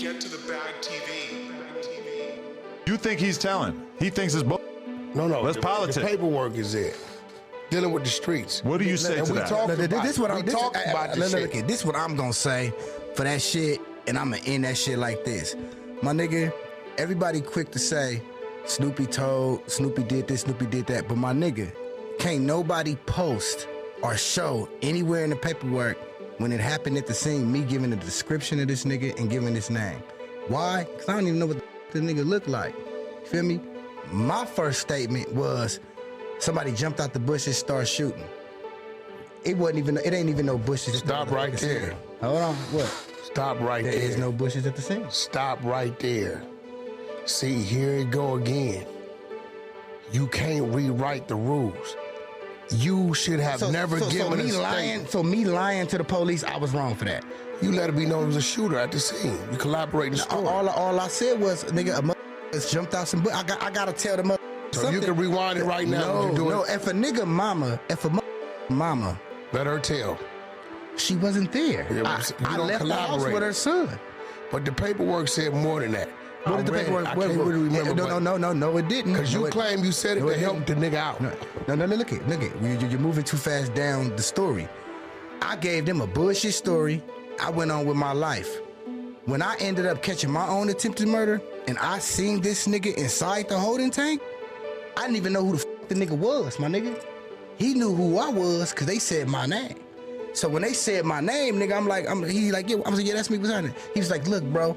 Get to the bag, TV. You think he's telling? He thinks it's bull. No. Let's politic. The paperwork is there. Dealing with the streets. What do you say to that? This is what I'm gonna say for that shit, and I'm gonna end that shit like this. My nigga, everybody quick to say Snoopy told, Snoopy did this, Snoopy did that, but my nigga, can't nobody post or show anywhere in the paperwork when it happened at the scene, me giving the description of this nigga and giving his name. Why? Because I don't even know what the nigga looked like. You feel me? My first statement was somebody jumped out the bushes, started shooting. It ain't even no bushes. Stop right there. Hold on, what? Stop right there. There is no bushes at the scene. Stop right there. See, here it go again. You can't rewrite the rules. You should have never given a statement. So me lying to the police, I was wrong for that. You let it be known as a shooter at the scene. You collaborate in the story. All I said was, nigga, a mother jumped out some. I gotta tell the mother. So you can rewind it right now. No. If a nigga mama, let her tell. She wasn't there. Yeah, I left the house with her son. But the paperwork said more than that. What did the paperwork? I can't really remember. No, it didn't. Because you claim you said it to help the nigga out. No, look it. You're moving too fast down the story. I gave them a bullshit story. I went on with my life. When I ended up catching my own attempted murder and I seen this nigga inside the holding tank, I didn't even know who the fuck the nigga was, my nigga. He knew who I was because they said my name. So when they said my name, nigga, I'm like, yeah, that's me. What's happening? He was like, look, bro,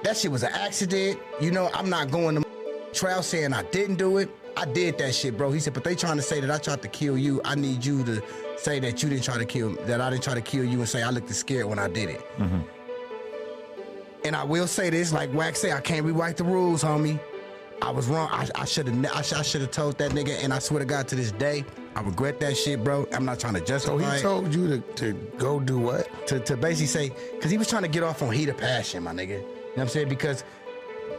that shit was an accident. You know, I'm not going to trial saying I didn't do it. I did that shit, bro. He said, but they trying to say that I tried to kill you. I need you to say that you didn't try to kill, that I didn't try to kill you, and say I looked scared when I did it. Mm-hmm. And I will say this, like Wack say, I can't rewrite the rules, homie. I was wrong. I should have told that nigga, and I swear to God, to this day, I regret that shit, bro. I'm not trying to justify it. So he told you to go do what? To basically say, because he was trying to get off on heat of passion, my nigga. You know what I'm saying? Because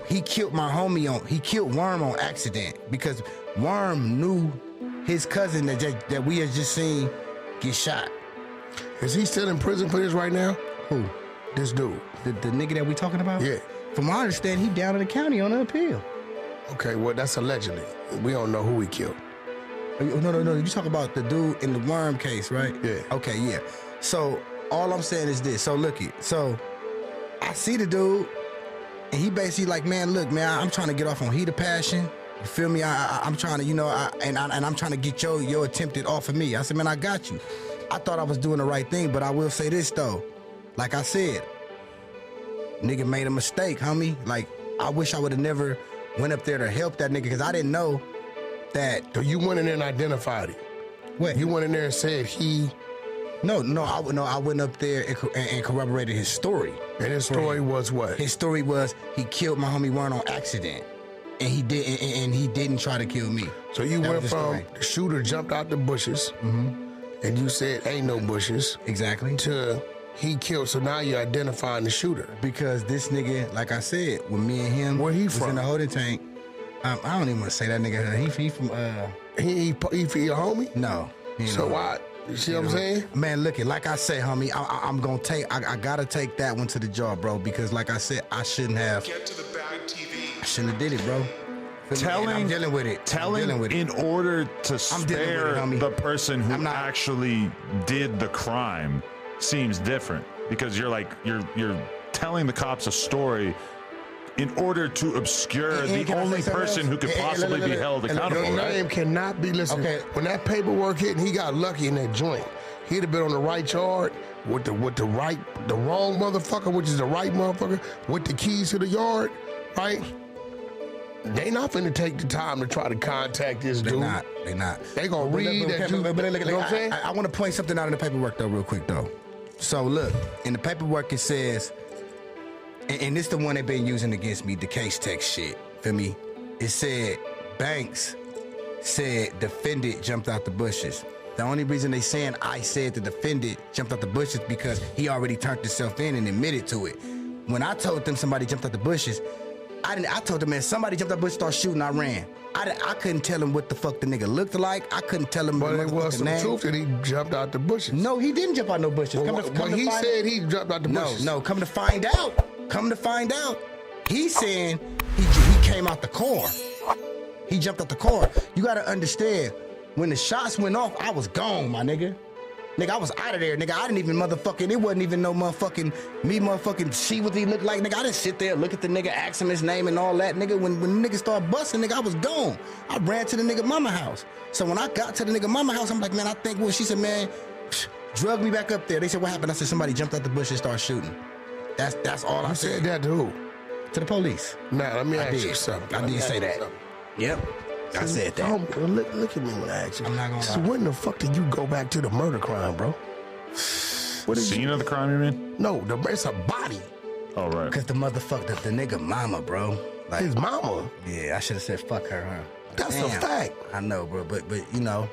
he killed my homie he killed Worm on accident. Because Worm knew his cousin that we had just seen get shot. Is he still in prison for this right now? Who? This dude. The nigga that we talking about? Yeah. From what I understand, he down in the county on an appeal. Okay, well, that's allegedly. We don't know who he killed. No. You talk about the dude in the Worm case, right? Yeah. Okay, yeah. So all I'm saying is this. So look it. So I see the dude, and he basically like, man, look, man, I'm trying to get off on heat of passion. You feel me? I'm trying to, and I'm trying to get your attempted off of me. I said, man, I got you. I thought I was doing the right thing, but I will say this though. Like I said, nigga made a mistake, homie. Like, I wish I would have never went up there to help that nigga, because I didn't know that. So you went in there and identified him? What? You went in there and said he... No, I went up there and corroborated his story. And his story was what? His story was he killed my homie Warren on accident. And he didn't try to kill me. So you went from the shooter jumped out the bushes, and you said ain't no bushes. Exactly. To he killed, so now you're identifying the shooter. Because this nigga, like I said, when me and him where he was from? In the holding tank, I don't even want to say that nigga. He from He for your homie? No. So why? You see what I'm saying? Man, look it, like I said, homie, I'm gonna take, I gotta take that one to the jaw, bro, because like I said, I shouldn't have. Get to the bag, TV. I shouldn't have did it, bro. I'm dealing with it. In order to spare the person who actually did the crime seems different, because you're telling the cops a story in order to obscure the only person who could possibly be held accountable. Your name cannot be listed. Okay. When that paperwork hit and he got lucky in that joint, he'd have been on the right yard with the wrong motherfucker, which is the right motherfucker, with the keys to the yard, right? They not finna take the time to try to contact this dude. They not. They gonna read that dude. You know what I'm saying? I want to point something out in the paperwork though, real quick though. So look, in the paperwork it says, and this the one they've been using against me, the case text shit. Feel me? It said Banks said defendant jumped out the bushes. The only reason they saying I said the defendant jumped out the bushes because he already turned himself in and admitted to it. When I told them somebody jumped out the bushes, I told them, man, somebody jumped out the bush, started shooting, I ran. I couldn't tell him what the fuck the nigga looked like. I couldn't tell him. But there was some truth that he jumped out the bushes. No, he didn't jump out no bushes. He said he jumped out the bushes. No, come to find out. Come to find out, he's saying he came out the car. He jumped out the car. You gotta understand, when the shots went off, I was gone, my nigga. Nigga, I was out of there, nigga. I didn't even it wasn't even no motherfucking see what he looked like, nigga. I didn't sit there, look at the nigga, ask him his name and all that, nigga. When the nigga started busting, nigga, I was gone. I ran to the nigga mama house. So when I got to the nigga mama house, I'm like, man, I think she said, man, drug me back up there. They said, what happened? I said, somebody jumped out the bush and started shooting. That's all I said. You said that to who? To the police. Nah, let me ask you something. I did say that. Yep. I said that. Look at me when I ask you. I'm not gonna So lie. when the fuck did you go back to the murder crime, bro? What is Scene of the crime, you mean? No, it's a body. Oh, right. Cause the motherfucker, the nigga mama, bro. Like, His mama. yeah, I should have said fuck her, huh? That's a fact. I know, bro, but you know,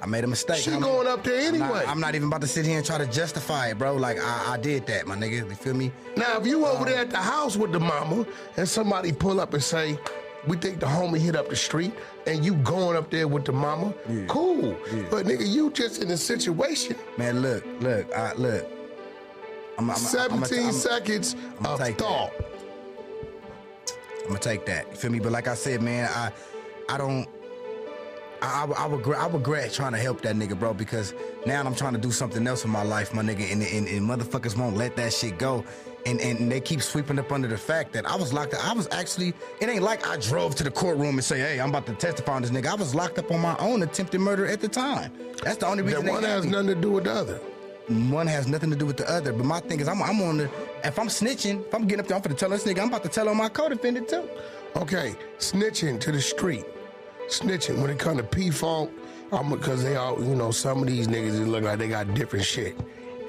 I made a mistake. She going up there anyway. I'm not even about to sit here and try to justify it, bro. Like I did that, my nigga. You feel me? Now, if you over there at the house with the mama and somebody pull up and say, we think the homie hit up the street, and you going up there with the mama, cool. Yeah. But nigga, you just in a situation. Man, look. I'm 17 seconds of thought. I'm gonna take that. You feel me? But like I said, man, I regret trying to help that nigga, bro, because now I'm trying to do something else in my life, my nigga, and motherfuckers won't let that shit go. And they keep sweeping up under the fact that I was locked up. I was actually, it ain't like I drove to the courtroom and say, hey, I'm about to testify on this nigga. I was locked up on my own attempted murder at the time. That's the only reason. That one has nothing to do with the other. One has nothing to do with the other. But my thing is, I'm on the, if I'm snitching, if I'm getting up there, I'm finna tell this nigga, I'm about to tell on my co-defendant too. Okay, snitching to the street. Snitching, when it come to P-Funk, because they all, you know, some of these niggas, it look like they got different shit.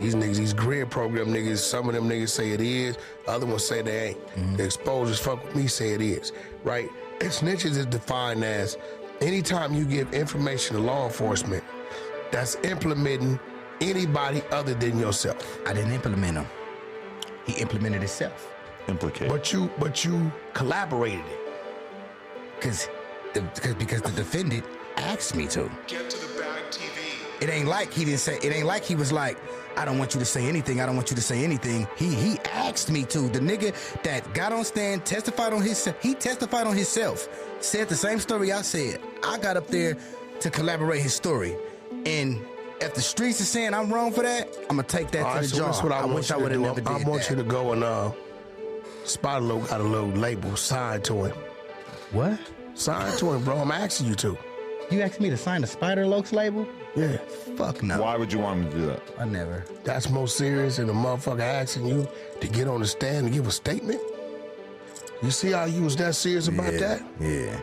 These niggas, these grid program niggas, some of them niggas say it is, other ones say they ain't. Mm-hmm. The exposures fuck with me say it is, right? And snitches is defined as anytime you give information to law enforcement that's implementing anybody other than yourself. I didn't implement him. He implemented himself. Implicate. But you collaborated it. Because the defendant asked me to. Get to the bag TV. It ain't like he didn't say, it ain't like he was like, I don't want you to say anything. I don't want you to say anything. He asked me to. The nigga that got on stand testified on himself. He testified on himself. Said the same story I said. I got up there to collaborate his story. And if the streets are saying I'm wrong for that, I'm gonna take that to the so jar. that's what I wish I want would you have to do. never did I want that. you to go and Spider got a little label signed to him. What? Signed to him, bro. I'm asking you to. You asked me to sign the Spider Lokes label? Yeah. Fuck no. Why would you want him to do that? I never. That's more serious than a motherfucker asking you to get on the stand and give a statement. You see how you was that serious about that? Yeah.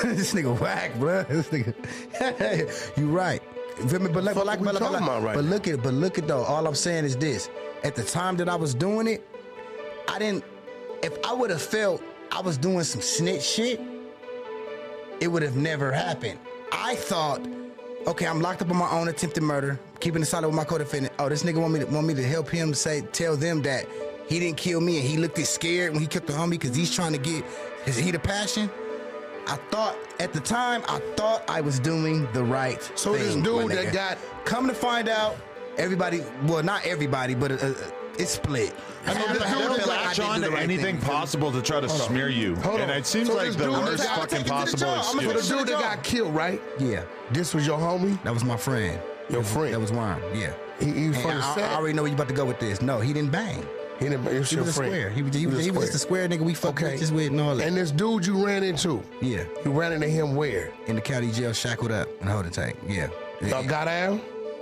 This nigga whack, bro. This nigga. You right. You feel me? But look at though. All I'm saying is this. At the time that I was doing it, if I would have felt I was doing some snitch shit, it would have never happened. I thought, okay, I'm locked up on my own attempted murder, keeping it solid with my co-defendant. Oh, this nigga want me to help him tell them that he didn't kill me, and he looked scared when he killed the homie because he's trying to get his heat of passion. I thought at the time I was doing the right thing. So this dude that got, come to find out, everybody, well, not everybody, but it's split. I know this dude They'll that latch on to anything possible to try to smear you. And it seems So like this the dude worst that- fucking possible so the excuse. dude that got killed, right? Yeah, This was your homie? that was my friend. Your friend? That was Worm. Yeah. He was from the And I set? already know where you about to go with this. No, he didn't bang. He didn't, it was He your was a friend. square. He was just a square nigga we fucked bitches with and all that. And this dude you ran into? Yeah. You ran into him where? In the county jail, shackled up and holding tank. Yeah. Y'all got down?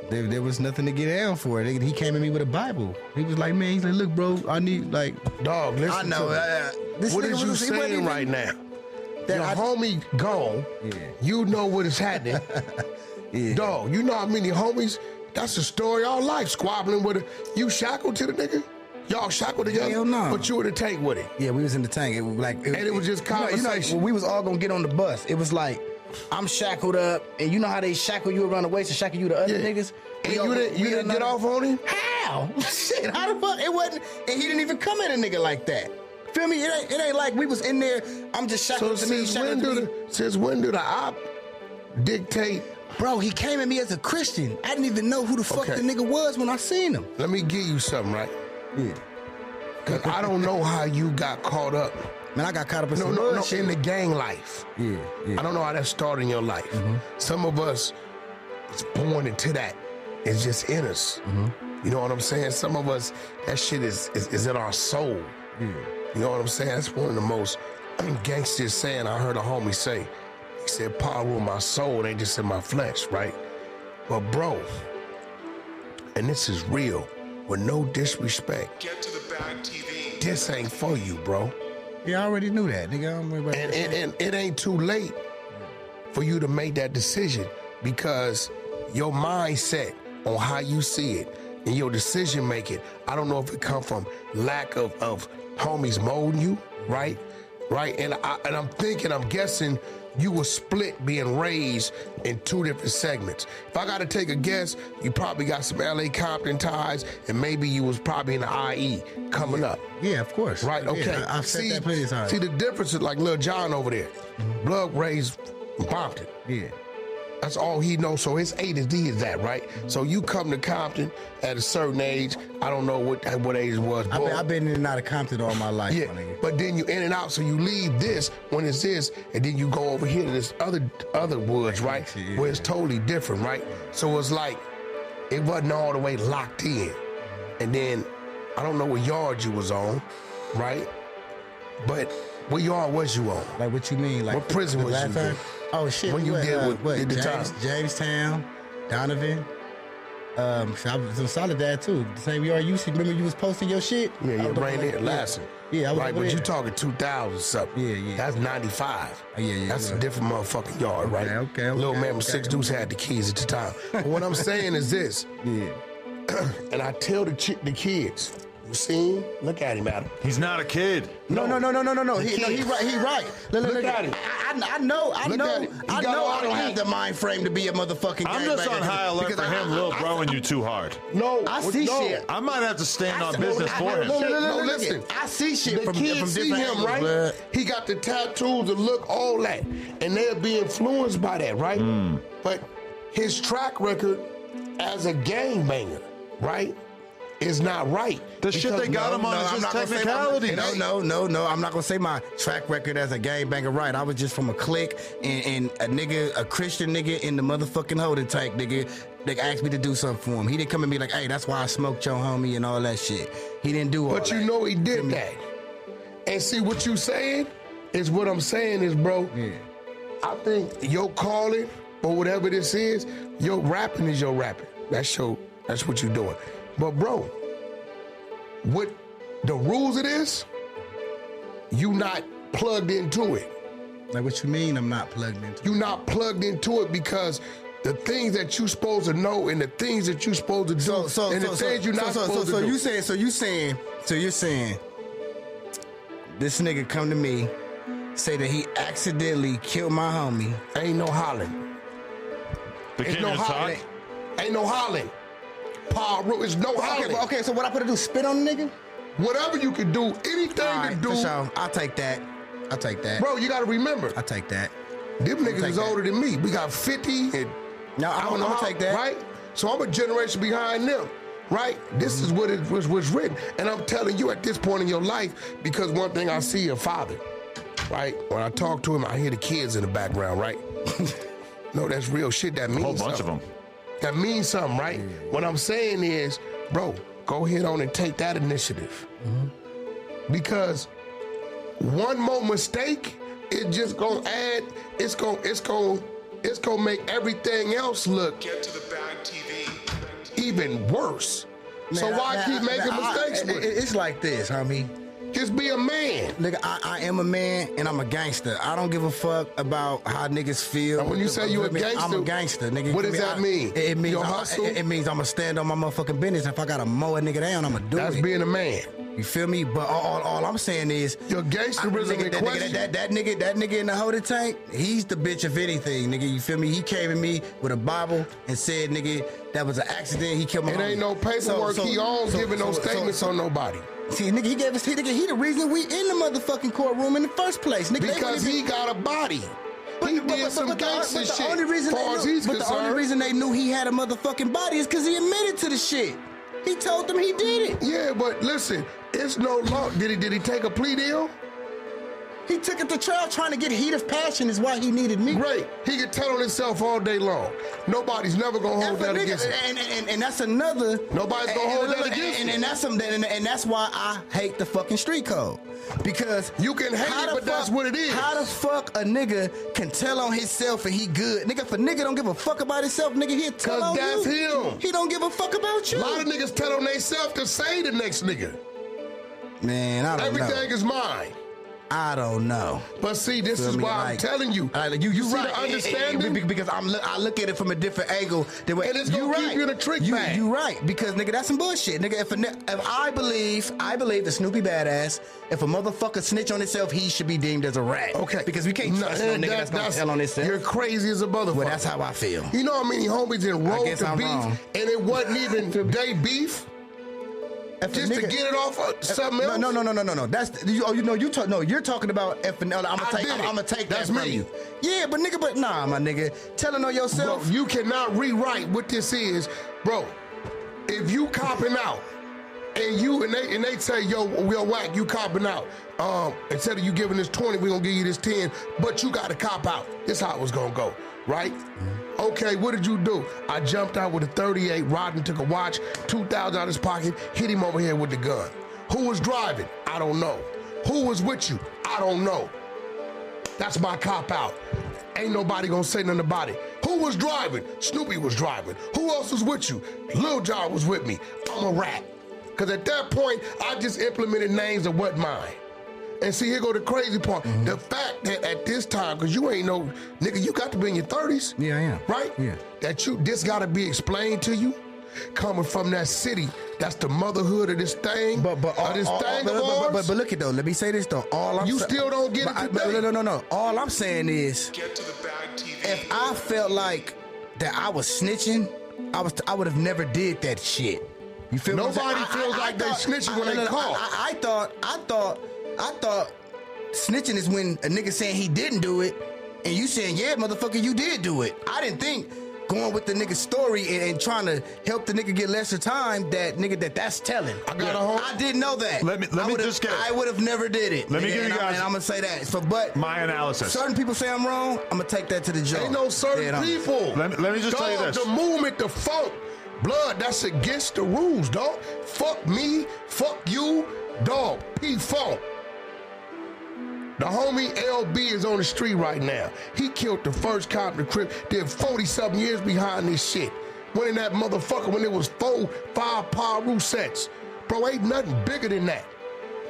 There was nothing to get down for. He came at me with a Bible. He was like, man, he's like, look, bro, I need like. Dog, listen I know. to me. This What nigga is you was- he wasn't saying even- right now? That Your I- homie gone. Yeah. You know what is happening. Yeah. Dog, you know how many homies? That's a story all life. Squabbling with it. You shackled to the nigga? Y'all shackled together? Hell no. But you were the tank with it. Yeah, we was in the tank. It was like, And it was just conversation. when we was all gonna get on the bus, it was like, I'm shackled up, and you know how they shackle you around the waist and shackle you to other Yeah. niggas. And you didn't get off on him? How? Shit, how the fuck? It wasn't, and he didn't even come at a nigga like that. Feel me? It ain't like we was in there. I'm just So shackled to me, shackled to me. since when do the op dictate? Bro, he came at me as a Christian. I didn't even know who the fuck Okay. the nigga was when I seen him. Let me give you something, right? Yeah. Cause I don't know how you got caught up. Man, I got caught up in some No, shit. in the gang life. Yeah. I don't know how that started in your life. Some of us is born into that. It's just in us. You know what I'm saying? Some of us, that shit is in our soul. Yeah. You know what I'm saying? That's one of the most gangsters saying I heard a homie say. He said, power rule my soul, it ain't just in my flesh, right? But bro, and this is real, with no disrespect, Get to the bag TV. this ain't for you, bro. Yeah, I already knew that, nigga. I don't remember. And it ain't too late for you to make that decision because your mindset on how you see it and your decision making, I don't know if it come from lack of homies molding you, right? Right? And I'm guessing you were split being raised in two different segments. If I gotta take a guess, you probably got some LA Compton ties and maybe you was probably in the IE coming up. Yeah, of course. Right, okay. Yeah, I've said that plenty of times. See, the difference is like Lil John over there. Blood raised in Compton. Yeah. That's all he knows. So his A to D is that, right? So you come to Compton at a certain age. I don't know what age it was. I've been in and out of Compton all my life, Yeah, my nigga. but then you in and out. So you leave this when it's this, and then you go over here to this other woods, right? Yeah. Where it's totally different, right? So it's like it wasn't all the way locked in. And then I don't know what yard you was on, right? But what yard was you on? Like, what you mean? Like, What prison was last you time? in? Oh, shit. When you did the time? Jamestown, Donovan. I was in Soledad, too. The same yard you see. Remember you was posting your shit? Yeah, I you was right over there, Lassen. Yeah, I was right, over but you there. talking 2000 something. Yeah. That's 95. Yeah. That's a different motherfucking yard, right? Okay. Little man with six dudes had the keys at the time. But what I'm saying is this, Yeah. and I tell the kids, you see him? Look at him, Adam. He's not a kid. No. He right. Look at him. I know. Look at him. He I got know. all I don't the have heat. the mind frame to be a motherfucking. I'm just gangbanger on high alert because for him, Lil Broing you too hard. No, I see no. shit. I might have to stand on business for him. No, listen. I see shit The from kids see different him, angles, right? blood. He got the tattoos, the look, all that. And they'll be influenced by that, right? But his track record as a gangbanger, right, is not right. The shit they got him on is I'm just not gonna say technicality. No. I'm not gonna say my track record as a gangbanger right. I was just from a clique and a Christian nigga in the motherfucking holding tank, nigga. They asked me to do something for him. He didn't come and be like, hey, that's why I smoked your homie and all that shit. He didn't do all that. But you know he did that. And see what you saying is what I'm saying is, bro. Yeah. I think your calling or whatever this is, your rapping is your rapping. That's what you're doing. But bro, what the rules of this, you not plugged into it. Like, what you mean I'm not plugged into? You not plugged into it because the things that you supposed to know and the things that you supposed to do and the things you're not supposed to do. So you're saying this nigga come to me, say that he accidentally killed my homie. Ain't no hollering. The Ain't kid no just hollering. talk. Ain't no hollering. Paul Root is no hollering. Okay, so what I put to do, spit on the nigga? Whatever you can do, anything All to right, do. for sure. I'll take that. Bro, you gotta remember, I'll take that. them niggas take is that. older than me. We got 50 and No, I don't know I'll how, take that. right? So I'm a generation behind them, right? This is what it was written. And I'm telling you at this point in your life, because one thing I see your father, right? When I talk to him, I hear the kids in the background, right? No, that's real shit. That means A whole bunch something. of them. That means something, right? What I'm saying is, bro, go ahead on and take that initiative. Because one more mistake, it just gonna add, it's gonna make everything else look Get to the bag TV. even worse. So why keep making mistakes with it? It's like this, homie. Just be a man. Nigga, I am a man and I'm a gangster. I don't give a fuck about how niggas feel. And when you say you a gangster, I'm a gangster, nigga. what does that mean? It means Your hustle? it means I'ma stand on my motherfucking business. If I gotta mow a nigga down, I'ma do That's it. being a man. You feel me? But all I'm saying is Your gangsterism in question. that nigga in the holding tank, he's the bitch of anything, nigga. You feel me? He came at me with a Bible and said, nigga, that was an accident. He killed my It homie. ain't no paperwork he owns giving no statements on nobody. See, nigga, he the reason we in the motherfucking courtroom in the first place, nigga. Because he got a body. He did some gangster shit. The only reason Far as he's the only concerned. reason they knew he had a motherfucking body is because he admitted to the shit. He told them he did it. Yeah, but listen, it's no law. Did he take a plea deal? He took it to trial trying to get heat of passion is why he needed me. Great. He can tell on himself all day long. Nobody's never going to hold that against him. And that's another. Nobody's going to hold that against him. And that's something. And that's why I hate the fucking street code. Because you can hate it, but that's what it is. How the fuck a nigga can tell on himself and he good? Nigga, if a nigga don't give a fuck about himself, nigga, he'll tell on you. Cause that's him. He don't give a fuck about you. A lot of niggas tell on themselves to say the next nigga. Man, I don't know. Everything is mine. I don't know. But see, this is why I'm telling you. You see right. the understanding? Because I look at it from a different angle. And it's going to keep you in a trick bag. You right. Because, nigga, that's some bullshit. Nigga, if I believe the Snoopy Badazz, if a motherfucker snitch on himself, he should be deemed as a rat. Okay. Because we can't trust no nigga that's going to tell on himself. You're crazy as a motherfucker. Well, that's how I feel. You know how many homies enrolled to beef, wrong. and it wasn't even they beef? Just to get it off of something else? No. That's you're talking about if I'm gonna take That's that from me. you. Yeah, but nah, my nigga. Telling on yourself. Bro, you cannot rewrite what this is, bro. If you copping out and they say, yo, Wack, you copping out. Instead of you giving this 20, we're gonna give you this 10, but you gotta cop out. This how it was gonna go, right? Okay, what did you do? I jumped out with a 38, Rodden took a watch, 2,000 out of his pocket, hit him over here with the gun. Who was driving? I don't know. Who was with you? I don't know. That's my cop out. Ain't nobody gonna say nothing about it. Who was driving? Snoopy was driving. Who else was with you? Lil Jon was with me. I'm a rat. Because at that point, I just implemented names that wasn't mine. And see, here go the crazy part. The fact that at this time, because you ain't no, nigga, you got to be in your 30s. Yeah, I am. Right? Yeah. That this got to be explained to you. Coming from that city, that's the motherhood of this thing. But look at though. Let me say this though. You still don't get it today. No. All I'm saying is, Get to the bag TV. if I felt like that I was snitching, I would have never did that shit. You feel? Nobody feels like they snitching when they call. I thought snitching is when a nigga saying he didn't do it, and you saying, yeah, motherfucker, you did do it. I didn't think going with the nigga's story and trying to help the nigga get lesser time, that's telling. I didn't know that. I would have never did it. Let me give you guys. And I'm gonna say that. But my analysis. Certain people say I'm wrong. I'm gonna take that to the jaw. Ain't no certain people. Let me just tell you this. The movement, the funk, blood, that's against the rules, dog. Fuck me, fuck you, dog. P-Funk. The homie LB is on the street right now. He killed the first cop in the crib, did 40-something years behind this shit. Went in that motherfucker when it was 4-5 Paru sets. Bro, ain't nothing bigger than that.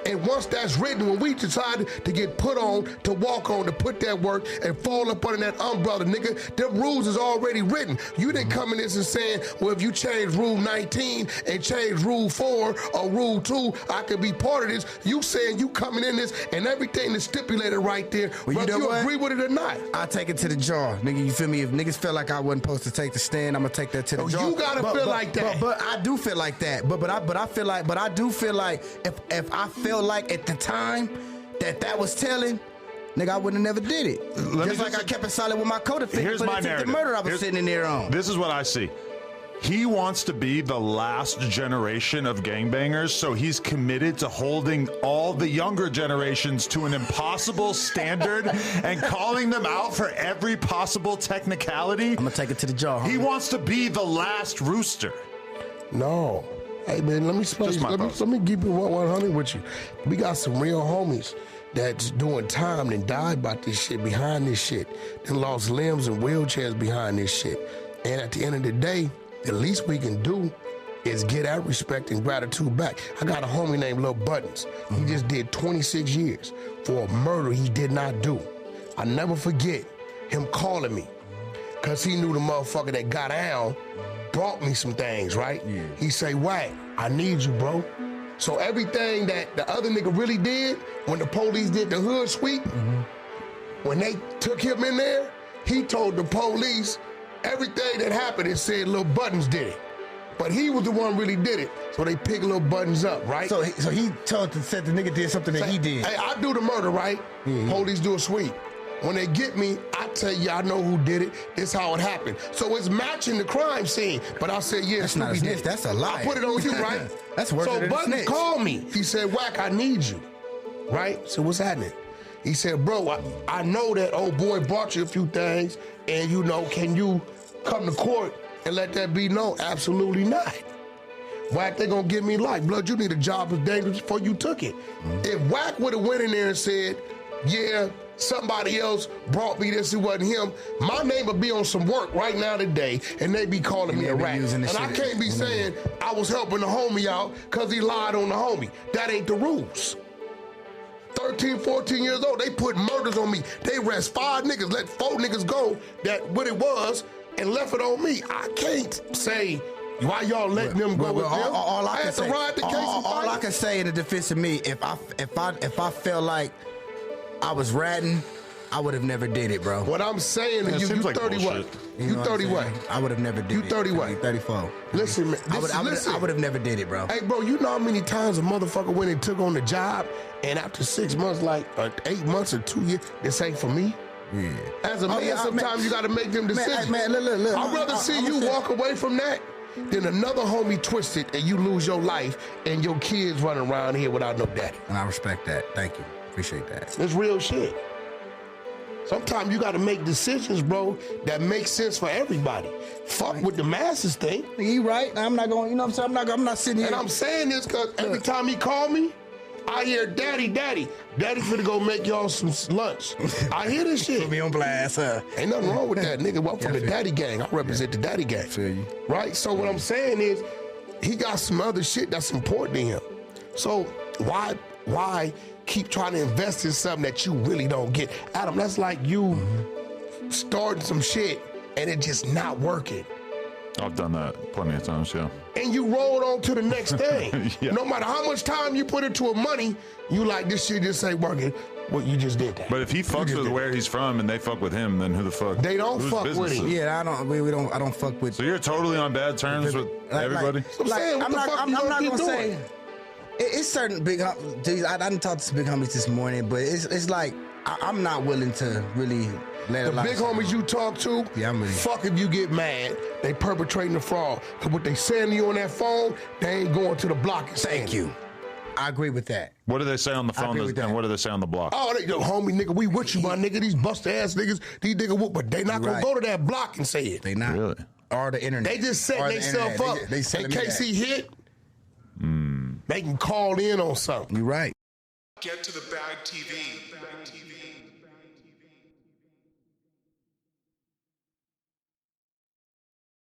And once that's written, when we decided to get put on, to walk on, to put that work and fall up under that umbrella, nigga, them rules is already written. You didn't come in this and saying, well, if you change Rule 19 and change Rule 4 or Rule 2, I could be part of this. You saying you coming in this and everything is stipulated right there, whether you agree with it or not. I take it to the jaw, nigga. You feel me? If niggas felt like I wasn't supposed to take the stand, I'm gonna take that to the jaw. You gotta feel like that. But I do feel like that. But I do feel like if I felt like at the time that was telling, nigga, I wouldn't have never did it. I kept it solid with my co-defendant. Here's my narrative. The murder I was sitting in there on. This is what I see. He wants to be the last generation of gangbangers, so he's committed to holding all the younger generations to an impossible standard and calling them out for every possible technicality. I'm gonna take it to the jaw. He wants to be the last rooster. No. Hey, man, let me keep it 100 with you. We got some real homies that's doing time and died about this shit, behind this shit, and lost limbs and wheelchairs behind this shit. And at the end of the day, the least we can do is get our respect and gratitude back. I got a homie named Lil Buttons. He just did 26 years for a murder he did not do. I never forget him calling me, because he knew the motherfucker that got down brought me some things, right? Yeah. He say, Wack, I need you, bro. So everything that the other nigga really did, when the police did the hood sweep, when they took him in there, he told the police everything that happened and said Lil Buttons did it. But he was the one really did it. So they picked Lil Buttons up, right? So he said the nigga did something that he did. Hey, I do the murder, right? Police do a sweep. When they get me, I tell you, I know who did it. This how it happened. So it's matching the crime scene. But I said, yeah, that's not a snitch. That's a lie. I put it on you, right? That's worse than a Button snitch. called me. He said, Wack, I need you. Right? So what's happening? He said, bro, I know that old boy bought you a few things, and you know, can you come to court and let that be known? Absolutely not. Wack, they gonna give me life. Blood, you need a job as dangerous before you took it. If Wack would have went in there and said, yeah, somebody else brought me this, it wasn't him, my name would be on some work right now today, and they be calling me a rat. And I can't be saying I was helping the homie out because he lied on the homie. That ain't the rules. 13, 14 years old, they put murders on me. They arrest 5 niggas, let 4 niggas go, that what it was, and left it on me. I can't say, why y'all letting them go with them? I had to ride the case and fight. All I can say in the defense of me, if I felt like I was ratting, I would have never did it, bro. What I'm saying to you, you 30 what? You 30 what? I would have never did it. You 30 what? 34. Listen, man. I would have never did it, bro. Hey, bro, you know how many times a motherfucker went and took on the job, and after 6 months, like 8 months or 2 years, this ain't for me? Yeah. As a man, sometimes you got to make them decisions. Man, look. I'd rather see you walk away from that than another homie twisted and you lose your life and your kids running around here without no daddy. And I respect that. Thank you. Appreciate that. It's real shit. Sometimes you got to make decisions, bro, that make sense for everybody. Fuck with the masses thing. You right. I'm not going, you know what I'm saying? I'm not sitting here. And I'm saying this because every time he call me, I hear, Daddy. Daddy finna go make y'all some lunch. I hear this shit. Put me on blast, huh? Ain't nothing wrong with that, nigga. I'm from the daddy gang. I represent the daddy gang. Feel you. Right? So what I'm saying is, he got some other shit that's important to him. So why keep trying to invest in something that you really don't get? Adam, that's like you starting some shit and it just not working. I've done that plenty of times, yeah. And you rolled on to the next thing. Yeah. No matter how much time you put into a money, you like, this shit just ain't working. Well, you just did that. But if he fucks with where he's from and they fuck with him, then who the fuck? They don't fuck with him. Yeah, I don't fuck with. So you're totally on bad terms with everybody? I'm not gonna say. It's certain big dudes. I didn't talk to some big homies this morning, but it's like I'm not willing to really let the big homies you talk to. Yeah, I'm really. Fuck if you get mad, they perpetrating the fraud. Cause what they saying to you on that phone, they ain't going to the block and saying. Thank you. I agree with that. What do they say on the phone and what do they say on the block? Oh, they go, homie, nigga, we with you, my nigga. These busted ass niggas, these niggas, but they not gonna go to that block and say it. They not. Really? Or the internet. They just setting themselves up. In case he hit, they can call in on something. You're right. Get to the Bad TV.